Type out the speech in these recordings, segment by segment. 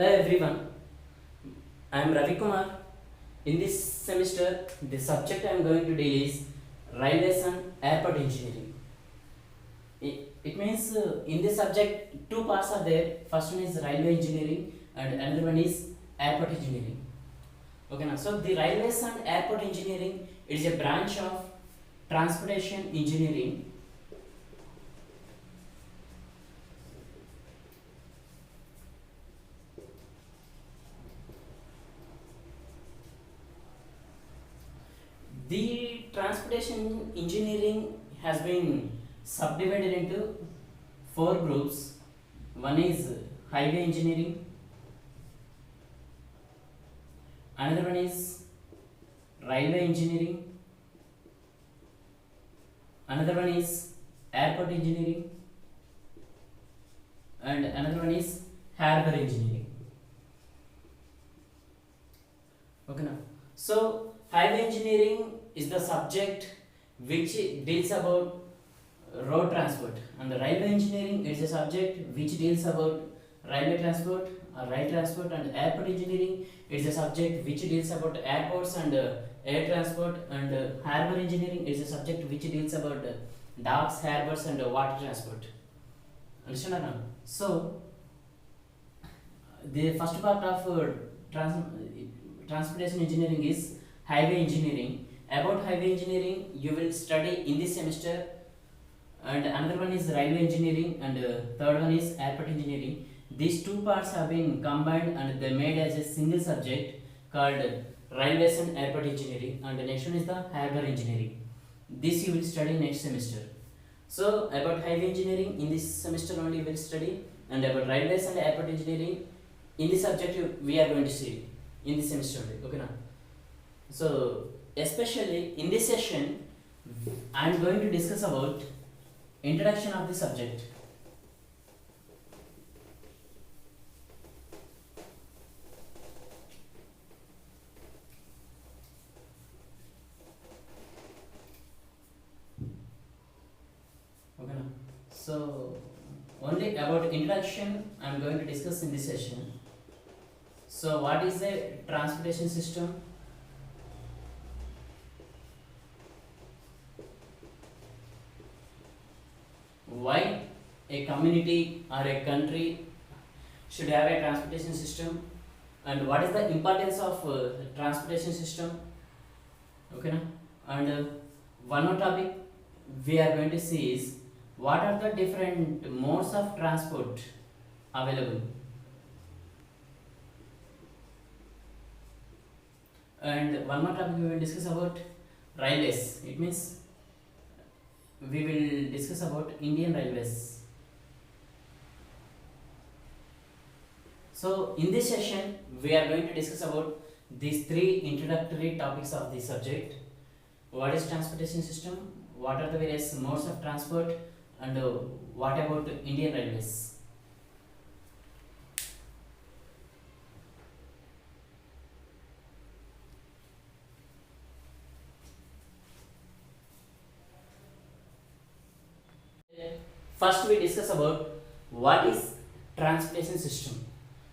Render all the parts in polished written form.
Hello everyone, I am Ravi Kumar. In this semester, the subject I am going to deal is railways and airport engineering. It means in this subject two parts are there. First one is railway engineering and another one is airport engineering. Okay, now so the railways and airport engineering is a branch of transportation engineering. The transportation engineering has been subdivided into four groups. One is highway engineering, another one is railway engineering, another one is airport engineering, and another one is harbor engineering. Okay, now so highway engineering is the subject which deals about road transport, and the railway engineering is a subject which deals about railway transport or rail transport, and airport engineering is a subject which deals about airports and air transport, and harbor engineering is a subject which deals about docks, harbors, and water transport. Understand or not? So the first part of transportation engineering is highway engineering. About highway engineering you will study in this semester, and another one is railway engineering, and third one is airport engineering. These two parts have been combined and they made as a single subject called railways and airport engineering, and the next one is the harbor engineering. This you will study next semester. So about highway engineering in this semester only you will study, and about railways and airport engineering in this subject we are going to see in this semester only. Okay, now so especially in this session I am going to discuss about introduction of the subject. Okay, now so only about introduction I am going to discuss in this session. So what is a transportation system? Why a community or a country should have a transportation system, and what is the importance of transportation system? Okay, now and one more topic we are going to see is what are the different modes of transport available, and one more topic we will discuss about railways. It means we will discuss about Indian Railways. So in this session we are going to discuss about these three introductory topics of the subject. What is transportation system, what are the various modes of transport, and what about Indian Railways. First we discuss about what is transportation system.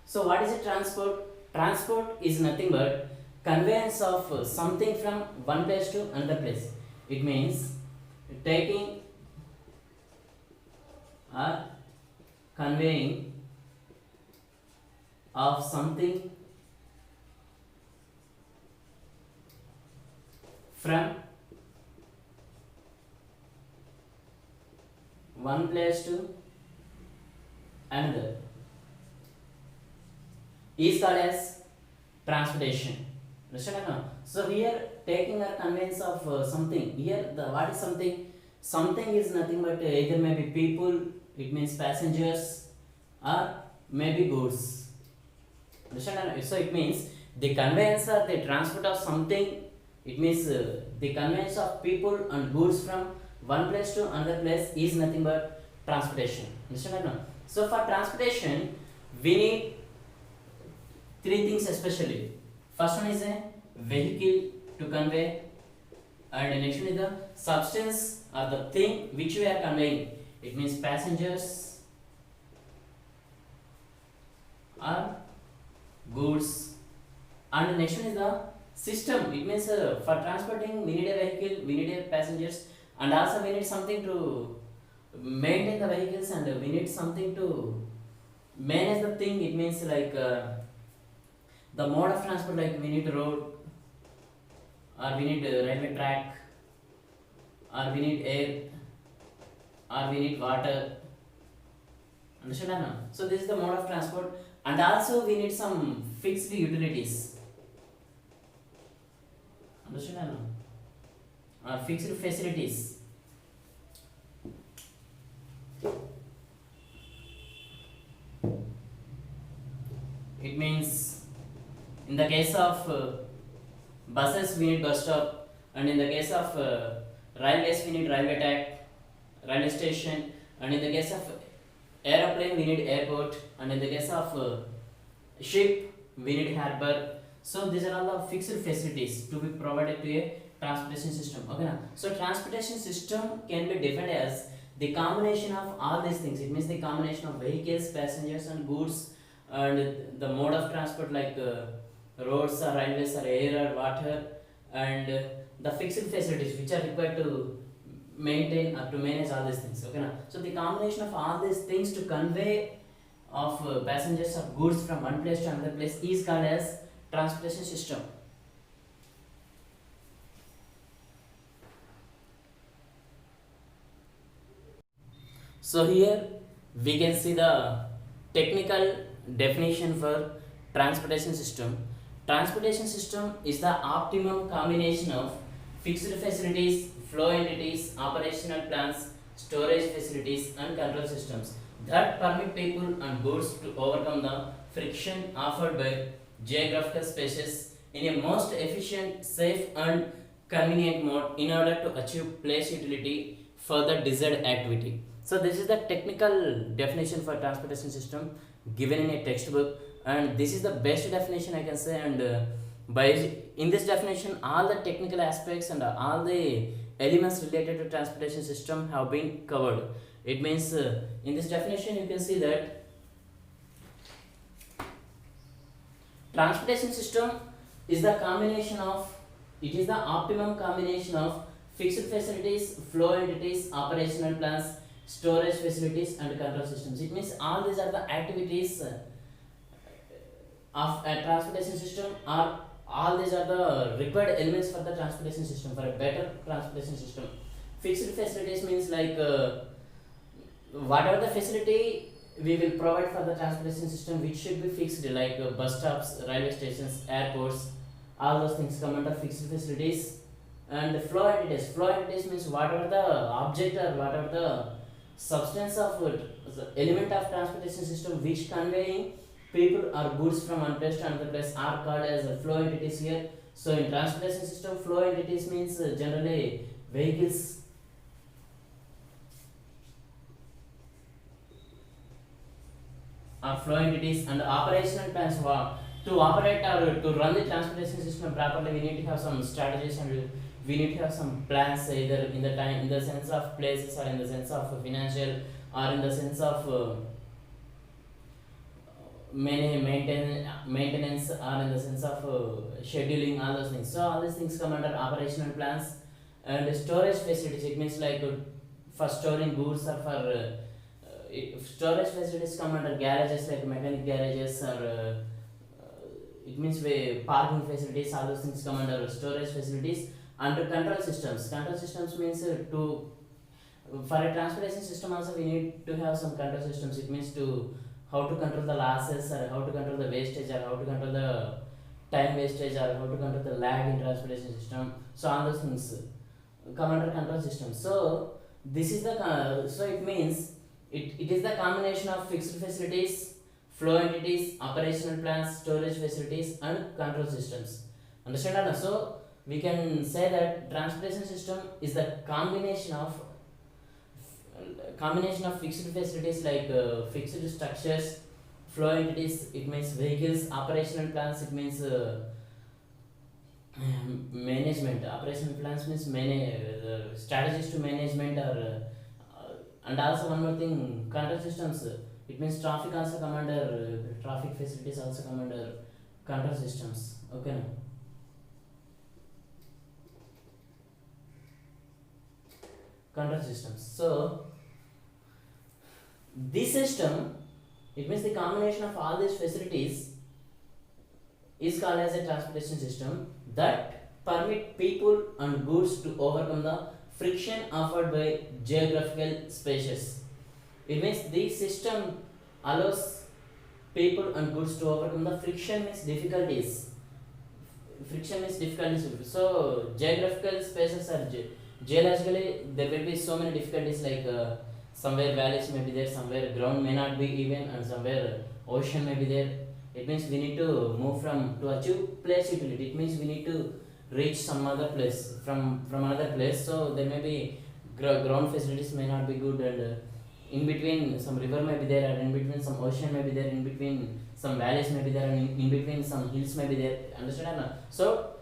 So what is a transport? Transport is nothing but conveyance of something from one place to another place. It means taking or conveying of something from one place to another is called as transportation. Understand or not? So here taking or conveyance of something. Here the what is something? Something is nothing but either maybe people, it means passengers, or maybe goods. Understand or not? So it means the conveyance or the transport of something. It means the conveyance of people and goods from one place to another place is nothing but transportation. Understand or not? So for transportation we need three things especially. First one is a vehicle to convey, and next one is the substance or the thing which we are conveying. It means passengers or goods. And next one is the system. It means for transporting we need a vehicle, we need a passengers, and also we need something to maintain the vehicles, and we need something to manage the thing. It means like the mode of transport, like we need road, or we need railway track, or we need air, or we need water. Understand or not? So this is the mode of transport, and also we need some fixed utilities. Understand or not? Or fixed facilities. It means in the case of buses we need bus stop, and in the case of railways we need railway track, railway station, and in the case of aeroplane we need airport, and in the case of ship we need harbor. So these are all the fixed facilities to be provided to a transportation system. Okay now? So transportation system can be defined as the combination of all these things. It means the combination of vehicles, passengers, and goods, and the mode of transport, like roads or railways or air or water, and the fixed facilities which are required to maintain or to manage all these things. Okay now? So the combination of all these things to convey of passengers or goods from one place to another place is called as transportation system. So here we can see the technical definition for transportation system. Transportation system is the optimum combination of fixed facilities, flow entities, operational plans, storage facilities, and control systems that permit people and goods to overcome the friction offered by geographical spaces in a most efficient, safe, and convenient mode in order to achieve place utility for the desired activity. So this is the technical definition for transportation system given in a textbook, and this is the best definition I can say. And by in this definition, all the technical aspects and all the elements related to transportation system have been covered. It means in this definition you can see that transportation system is the combination of, it is the optimum combination of fixed facilities, flow entities, operational plans, storage facilities, and control systems. It means all these are the activities of a transportation system, or all these are the required elements for the transportation system, for a better transportation system. Fixed facilities means like whatever the facility we will provide for the transportation system which should be fixed, like bus stops, railway stations, airports, all those things come under fixed facilities. And flow entities means whatever the object or whatever the substance of the element of transportation system which conveying people or goods from one place to another place are called as flow entities here. So in transportation system, flow entities means generally vehicles, flow entities, and operational plans. To operate or to run the transportation system properly, we need to have some strategies, and we need to have some plans, either in the time, in the sense of places, or in the sense of financial, or in the sense of maintenance, or in the sense of scheduling, all those things. So all these things come under operational plans. And storage facilities, it means like for storing goods, or for storage facilities come under garages, like mechanic garages, or it means parking facilities, all those things come under storage facilities. Under control systems means to, for a transportation system also we need to have some control systems. It means to how to control the losses, or how to control the wastage, or how to control the time wastage, or how to control the lag in transportation system. So all those things come under control system. So this is the so it means it is the combination of fixed facilities, flow entities, operational plans, storage facilities, and control systems. Understand or not? So we can say that transportation system is the combination of fixed facilities, like fixed structures, flow entities, it means vehicles, operational plans, it means management. Operational plans means strategies to management, or and also one more thing, control systems, it means traffic also come under traffic facilities also come under control systems. Okay, now control systems. So this system, it means the combination of all these facilities is called as a transportation system that permit people and goods to overcome the friction offered by geographical spaces. It means this system allows people and goods to overcome the friction means difficulties. Friction means difficulties. So geographical spaces are geologically there will be so many difficulties like somewhere valleys may be there, somewhere ground may not be even, and somewhere ocean may be there. It means we need to move from to achieve place utility. It means we need to reach some other place from another place. So there may be ground facilities may not be good, and in between some river may be there, and in between some ocean may be there, in between some valleys may be there, and in between some hills may be there. Understand? So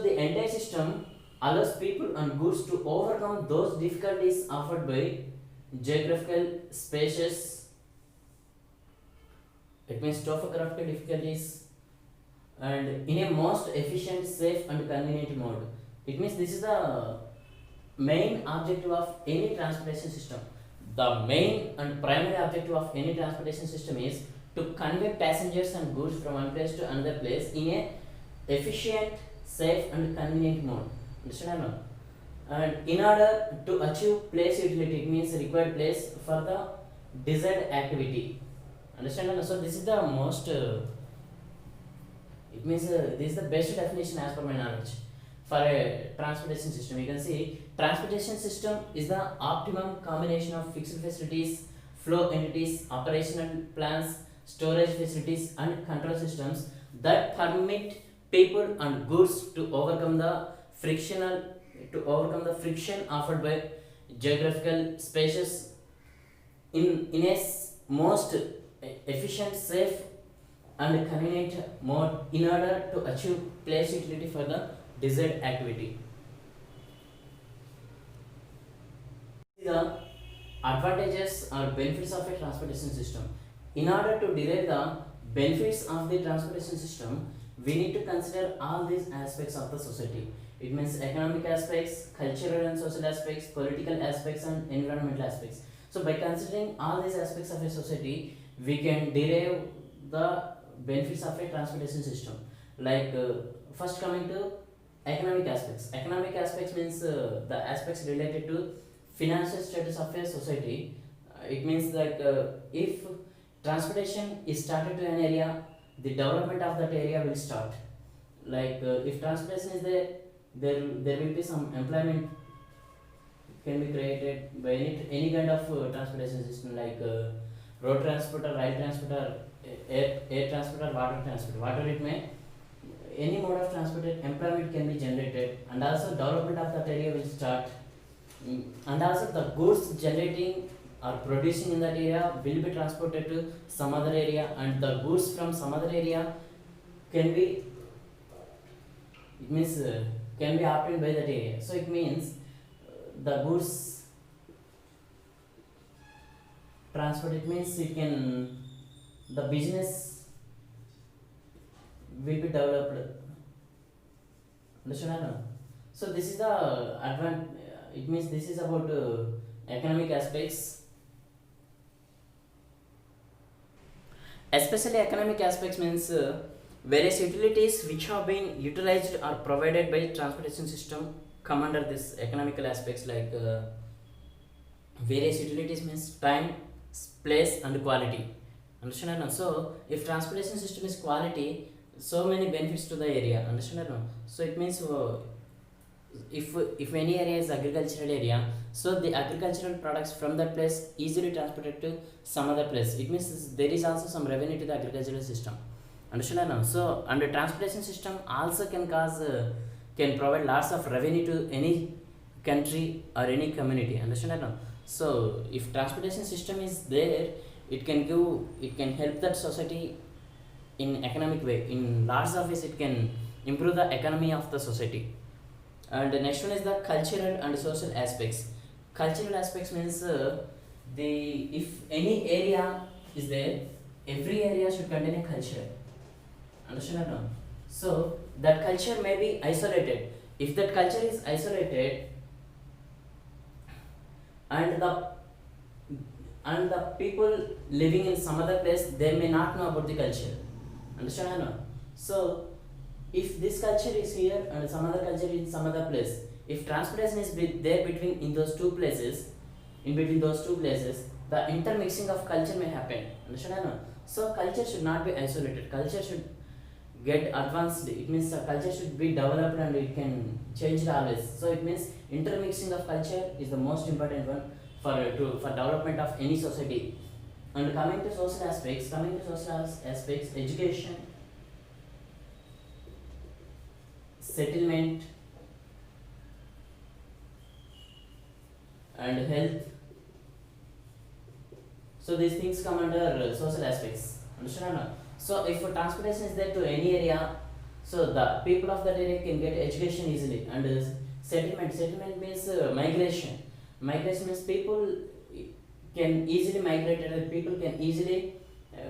the entire system allows people and goods to overcome those difficulties offered by geographical spaces. It means topographical difficulties, and in a most efficient, safe, and convenient mode. It means this is the main objective of any transportation system. The main and primary objective of any transportation system is to convey passengers and goods from one place to another place in a efficient, safe, and convenient mode. Understand or not? And in order to achieve place utility, it means required place for the desired activity. Understand or not? So this is the most. It means this is the best definition as per my knowledge for a transportation system. You can see transportation system is the optimum combination of fixed facilities, flow entities, operational plans, storage facilities, and control systems that permit people and goods to overcome the friction offered by geographical spaces in a most efficient, safe, and convenient mode in order to achieve place utility for the desired activity. The advantages or benefits of a transportation system. In order to derive the benefits of the transportation system, we need to consider all these aspects of the society. It means economic aspects, cultural and social aspects, political aspects, and environmental aspects. So by considering all these aspects of a society, we can derive the benefits of a transportation system. Like first coming to economic aspects. Economic aspects means the aspects related to financial status of a society. It means like if transportation is started to an area, the development of that area will start. Like if transportation is there will be some employment can be created by any kind of transportation system, like road transport or rail transport or air transport or water transport. Water it may any mode of transport employment can be generated, and also development of that area will start. And also the goods generating or producing in that area will be transported to some other area, and the goods from some other area can be it means can be obtained by that area. So it means the goods transport, it means it can the business will be developed. Understand? So this is the it means this is about economic aspects. Especially economic aspects means various utilities which have been utilized or provided by transportation system come under this economical aspects, like various utilities means time, place, and quality. Understand? So if transportation system is quality, so many benefits to the area. Understand? So it means if any area is agricultural area, so the agricultural products from that place easily transported to some other place. It means there is also some revenue to the agricultural system. Understand? So and the transportation system also can can provide lots of revenue to any country or any community. Understand? So if transportation system is there, it can help that society in economic way. In lots of ways it can improve the economy of the society. And the next one is the cultural and social aspects. Cultural aspects means if any area is there, every area should contain a culture. Understand or no? So that culture may be isolated. If that culture is isolated, and the people living in some other place, they may not know about the culture. Understand or no? So if this culture is here and some other culture is in some other place, if transportation is there between in those two places, in between those two places, the intermixing of culture may happen. Understand or no? So culture should not be isolated. Culture should get advanced. It means culture should be developed and it can change always. So it means intermixing of culture is the most important one for development of any society. And coming to social aspects, education, settlement, and health. So these things come under social aspects. Understand or not? So if transportation is there to any area, so the people of that area can get education easily. And settlement means migration. Migration means people can easily migrate and people can easily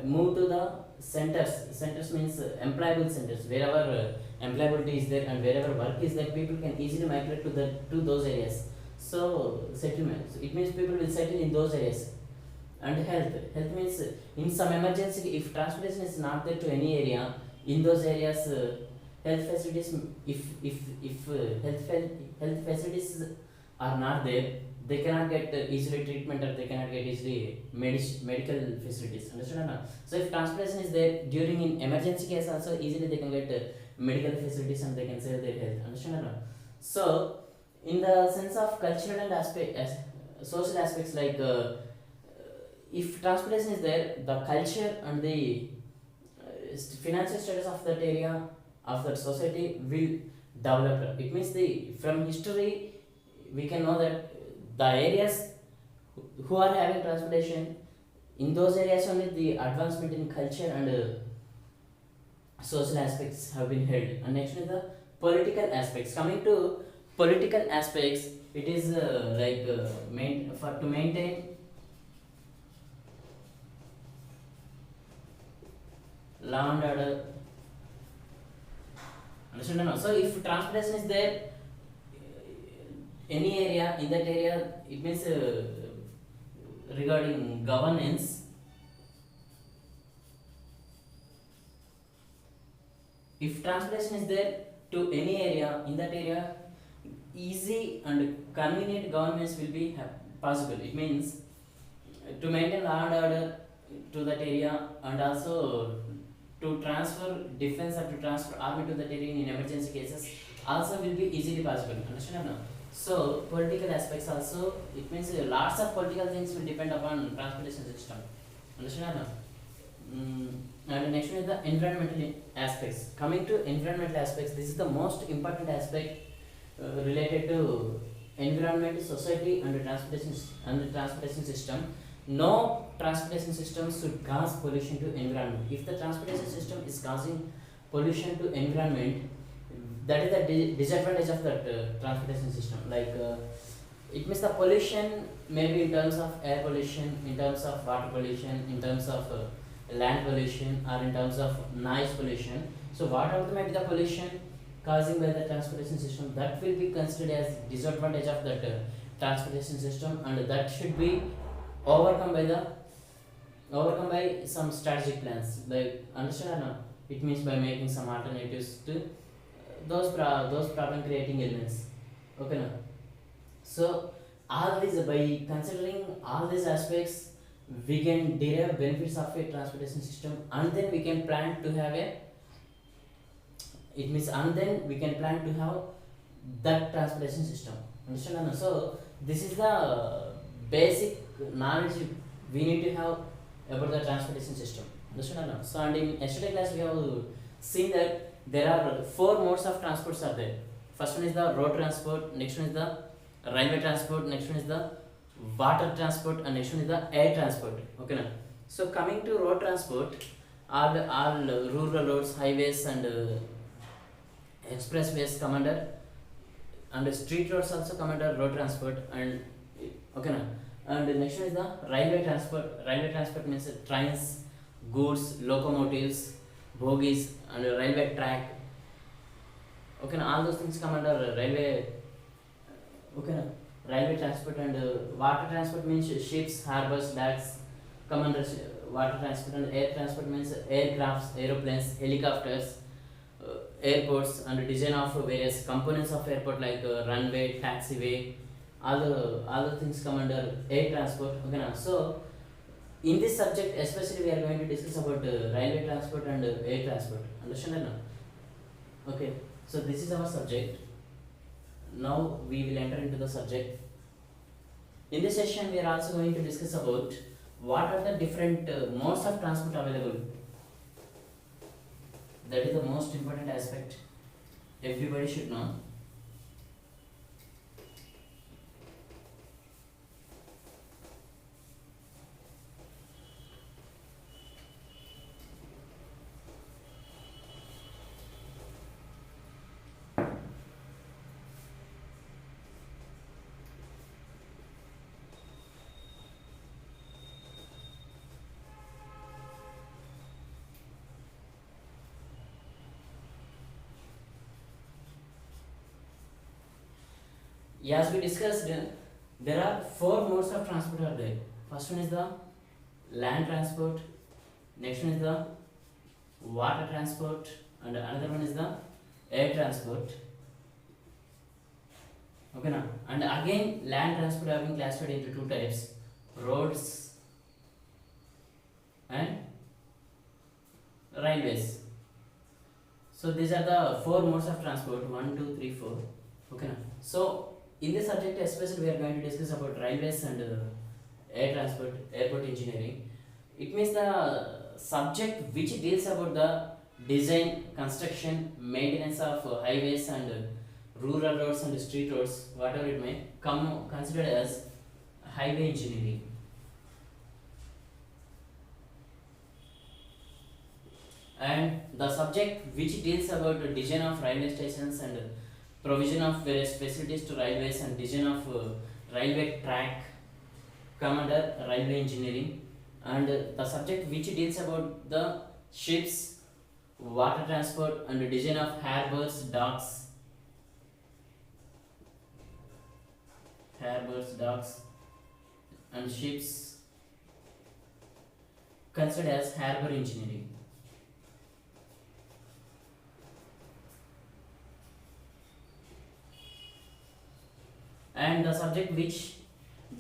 move to the centers. Centers means employable centers. Wherever employability is there and wherever work is there, people can easily migrate to those areas. So settlement. So it means people will settle in those areas. And health means in some emergency, if transportation is not there to any area, in those areas health facilities, health facilities are not there, they cannot get easily treatment or they cannot get easily medical facilities. Understand or not? So if transportation is there during in emergency case also, easily they can get medical facilities and they can save their health. Understand or not? So in the sense of cultural and social aspects, like if transportation is there, the culture and the financial status of that area, of that society will develop. It means from history we can know that the areas who are having transportation, in those areas only the advancement in culture and social aspects have been held. And next is the political aspects. Coming to political aspects, it is to maintain law and order. Understand or not? So if transportation is there any area, in that area, it means regarding governance, if transportation is there to any area, in that area easy and convenient governance will be possible. It means to maintain law and order to that area, and also to transfer defense or to transfer army to that area in emergency cases also will be easily possible. Understand or not? So political aspects also, it means lots of political things will depend upon transportation system. Understand or not? And next one is the environmental aspects. Coming to environmental aspects, this is the most important aspect related to environment, society, and the transportation system. No transportation system should cause pollution to environment. If the transportation system is causing pollution to environment, that is the disadvantage of that transportation system. Like it means the pollution maybe in terms of air pollution, in terms of water pollution, in terms of land pollution, or in terms of noise pollution. So whatever may be the pollution causing by the transportation system, that will be considered as disadvantage of that transportation system, and that should be overcome by some strategic plans. Like, understand or not? It means by making some alternatives to those problem creating elements. Okay now. So all these, by considering all these aspects, we can derive benefits of a transportation system, and then we can plan to have that transportation system. Understand or not? So this is the basic knowledge we need to have about the transportation system. Understand or not? So, and in yesterday class we have seen that there are 4 modes of transports are there. First one is the road transport, next one is the railway transport, next one is the water transport, and next one is the air transport. Okay now. So coming to road transport, all rural roads, highways, and expressways come under, and street roads also come under road transport. And okay now. And the next one is the railway transport. Railway transport means trains, goods, locomotives, bogies and railway track. Okay, now all those things come under railway. Okay, now railway transport and water transport means ships, harbors, docks come under water transport, and air transport means aircrafts, aeroplanes, helicopters, airports, and design of various components of airport like runway, taxiway. All the things come under air transport. Okay, now so in this subject especially we are going to discuss about railway transport and air transport. Understand or not? Okay, so this is our subject. Now we will enter into the subject. In this session we are also going to discuss about what are the different modes of transport available. That is the most important aspect everybody should know. As we discussed, there are four modes of transport are there. First one is the land transport, next one is the water transport, and another one is the air transport. Okay, now and again land transport have been classified into two types: roads and railways. So these are the four modes of transport: one, two, three, four. Okay, now so in this subject especially we are going to discuss about railways and air transport, airport engineering. It means the subject which deals about the design, construction, maintenance of highways and rural roads and street roads, whatever it may come considered as highway engineering. And the subject which deals about the design of railway stations and provision of various facilities to railways and design of railway track come under railway engineering. And the subject which deals about the ships, water transport and design of harbors, docks and ships considered as harbor engineering. And the subject which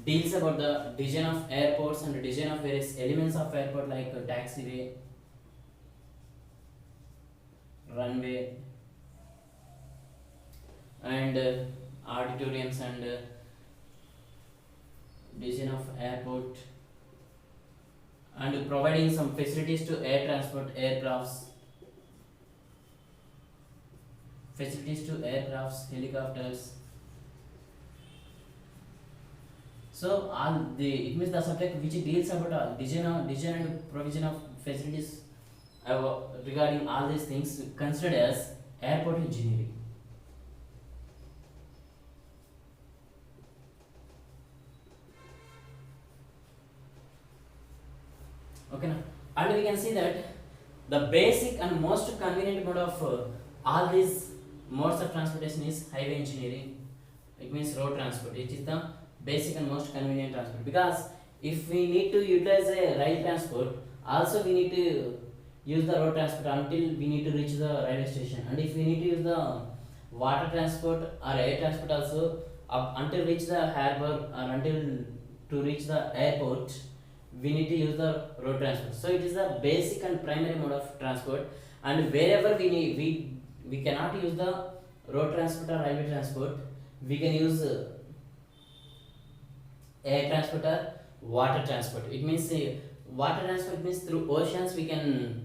deals about the design of airports and design of various elements of airport like taxiway, runway, and auditoriums, and design of airport, and providing some facilities to air transport, aircrafts, helicopters. So all the it means the subject which deals about design and provision of facilities regarding all these things considered as airport engineering. Okay, now and we can see that the basic and most convenient mode of all these modes of transportation is highway engineering. It means road transport. It is the basic and most convenient transport, because if we need to utilize a rail transport, also we need to use the road transport until we need to reach the railway station, and if we need to use the water transport or air transport also until reach the harbor or until to reach the airport, we need to use the road transport. So it is the basic and primary mode of transport, and wherever we cannot use the road transport or railway transport, we can use air transport or water transport. It means water transport means through oceans we can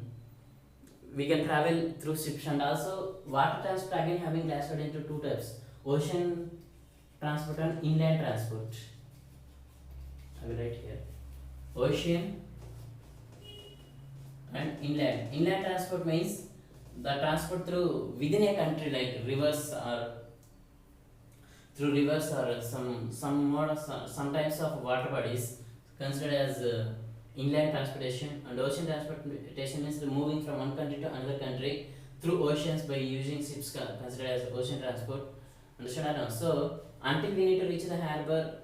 travel through ships, and also water transport again having classified into two types: ocean transport and inland transport. I will write here ocean and inland. Inland transport means the transport through within a country like rivers or through rivers or some types of water bodies considered as inland transportation, and ocean transportation means the moving from one country to another country through oceans by using ships considered as ocean transport. Understand or not? So until we need to reach the harbor,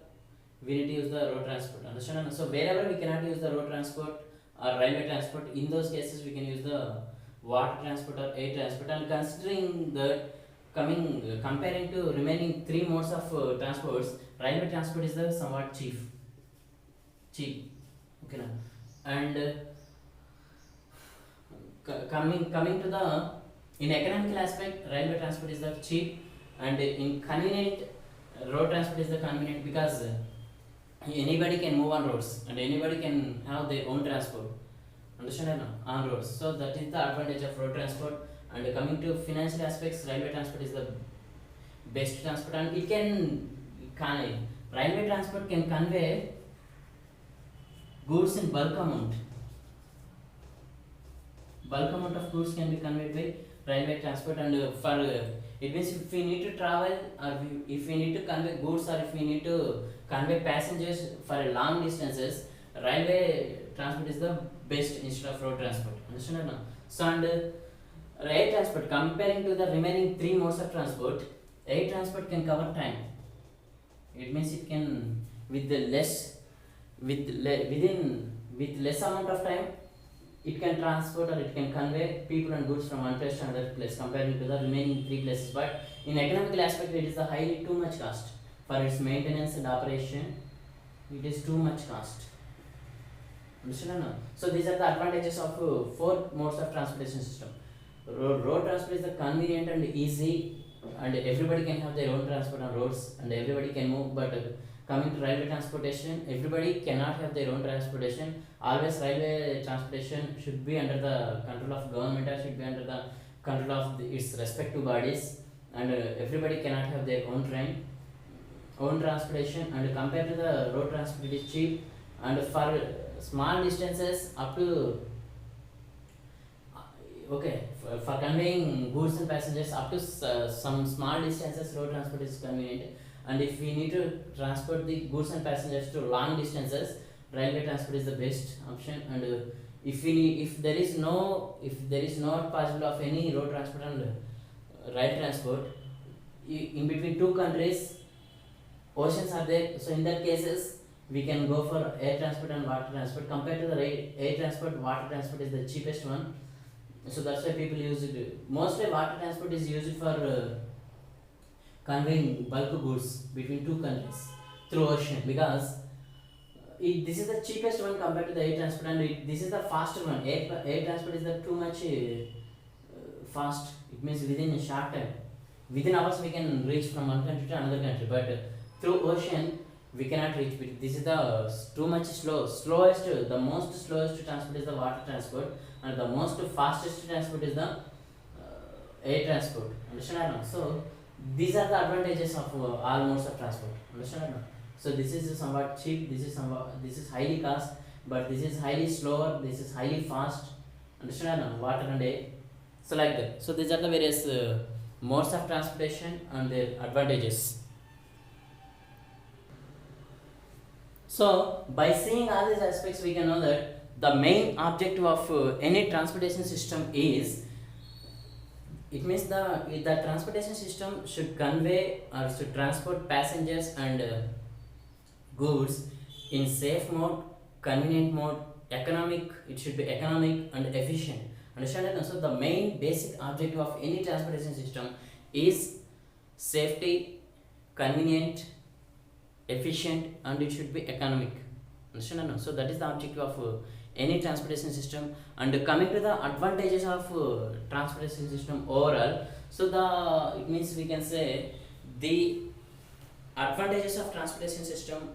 we need to use the road transport. Understand or not? So wherever we cannot use the road transport or railway transport, in those cases we can use the water transport or air transport. And considering that, comparing to remaining three modes of transports, railway transport is the somewhat cheap. Okay now. And coming to the, in economical aspect, railway transport is the cheap, and in convenient, road transport is the convenient, because anybody can move on roads and anybody can have their own transport. Understand or not? On roads. So that is the advantage of road transport. And coming to financial aspects, railway transport is the best transport, and railway transport can convey goods in bulk amount of goods can be conveyed by railway transport. And it means if we need to travel, or if we need to convey goods, or if we need to convey passengers for a long distances, railway transport is the best instead of road transport. Understand or not? So, and air transport, comparing to the remaining three modes of transport, air transport can cover time. It means it can, with the less with less amount of time, it can transport or it can convey people and goods from one place to another place, comparing to the remaining three places. But in economical aspect, it is the highly too much cost for its maintenance and operation. It is too much cost. Understand or not? So these are the advantages of four modes of transportation system. Road transport is the convenient and easy, and everybody can have their own transport on roads, and everybody can move. But coming to railway transportation, everybody cannot have their own transportation. Always railway transportation should be under the control of government, or should be under the control of its respective bodies, and everybody cannot have their own transportation. And compared to the road transport, it is cheap, and for small distances up to for conveying goods and passengers up to some small distances, road transport is convenient. And if we need to transport the goods and passengers to long distances, railway transport is the best option. And if there is not possible of any road transport and rail transport, in between two countries, oceans are there. So in that cases, we can go for air transport and water transport. Compared to the air transport, water transport is the cheapest one. So that's why people use it. Mostly water transport is used for conveying bulk goods between two countries through ocean, because this is the cheapest one compared to the air transport, and this is the faster one. Air transport is the too much fast. It means within a short time, within hours we can reach from one country to another country. But through ocean we cannot reach. This is the too much slowest. The most slowest transport is the water transport, and the most fastest transport is the air transport. Understand or not? So these are the advantages of all modes of transport. Understand or not? So this is somewhat cheap, this is highly cost, but this is highly slower, this is highly fast. Understand or not? Water and air. So like that. So these are the various modes of transportation and their advantages. So by seeing all these aspects, we can know that the main objective of any transportation system is, it means the transportation system should convey or should transport passengers and goods in safe mode, convenient mode, economic. It should be economic and efficient. Understand that? So the main basic objective of any transportation system is safety, convenient, efficient, and it should be economic. Understand or not? So that is the objective of any transportation system. And coming to the advantages of transportation system overall, so it means we can say the advantages of transportation system,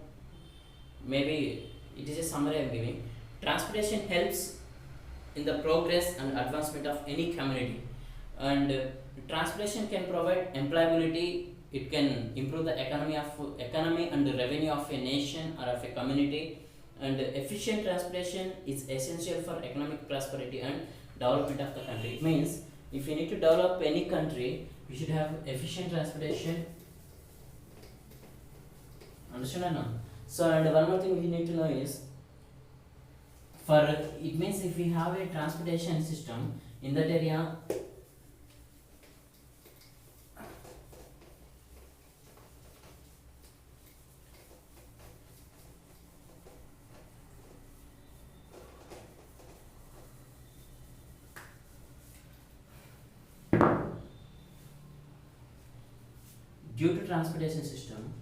maybe it is a summary I am giving. Transportation helps in the progress and advancement of any community, and transportation can provide employability. It can improve the economy and the revenue of a nation or of a community. And efficient transportation is essential for economic prosperity and development of the country. It means if you need to develop any country, we should have efficient transportation. Understand or not? So, and one more thing we need to know is, For it means if we have a transportation system in that area, due to transportation system,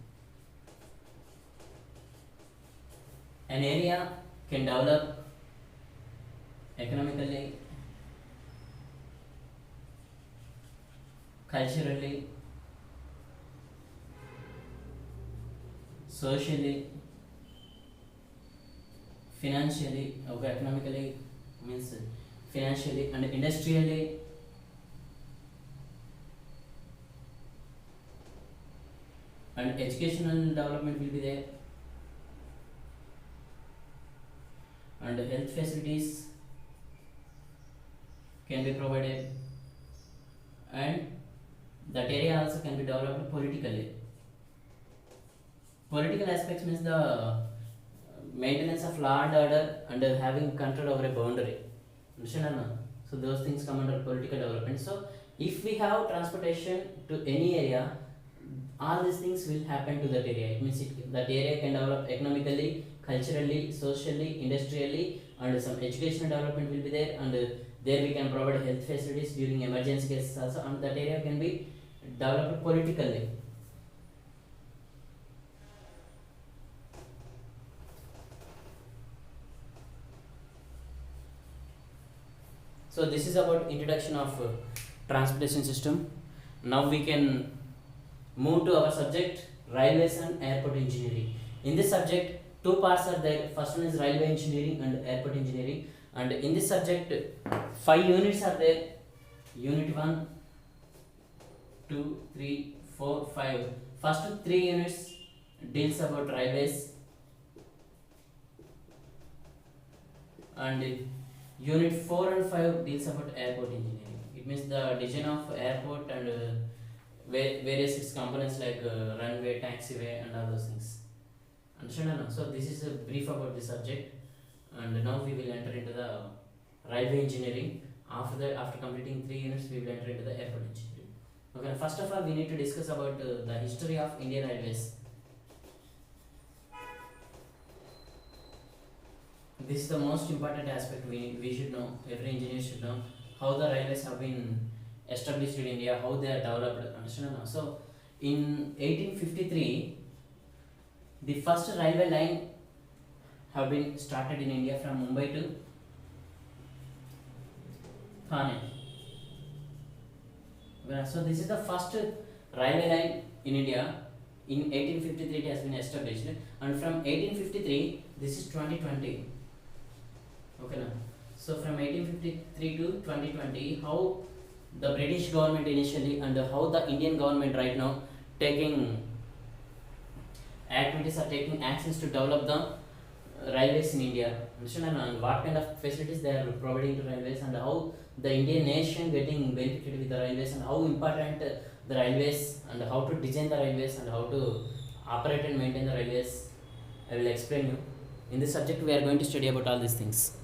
an area can develop economically, culturally, socially, financially. Okay, economically means financially and industrially, and educational development will be there, and health facilities can be provided, and that area also can be developed politically. Political aspects means the maintenance of law and order and having control over a boundary. Understand or no? So those things come under political development. So if we have transportation to any area, all these things will happen to that area. It means that area can develop economically, culturally, socially, industrially, and some educational development will be there, and there we can provide health facilities during emergency cases also, and that area can be developed politically. So this is about introduction of transportation system. Now we can move to our subject, railways and airport engineering. In this subject, two parts are there. First one is railway engineering and airport engineering. And in this subject, 5 units are there. Unit 1, 2, 3, 4, 5. First 3 units deals about railways, and unit 4 and 5 deals about airport engineering. It means the design of airport and various its components like runway, taxiway, and all those things. Understand or no? So this is a brief about the subject, and now we will enter into the railway engineering. After that, after completing 3 units, we will enter into the airport engineering. Okay. First of all, we need to discuss about the history of Indian Railways. This is the most important aspect we should know. Every engineer should know how the railways have been established in India, how they are developed. Understand or no? So in 1853, the first railway line have been started in India from Mumbai to Thane. So this is the first railway line in India. In 1853 it has been established, and from 1853 this is 2020. Okay now. So from 1853 to 2020, how the British government initially and how the Indian government right now taking activities or taking actions to develop the railways in India. Understand, and what kind of facilities they are providing to railways, and how the Indian nation getting benefited with the railways, and how important the railways, and how to design the railways, and how to operate and maintain the railways. I will explain you. In this subject we are going to study about all these things.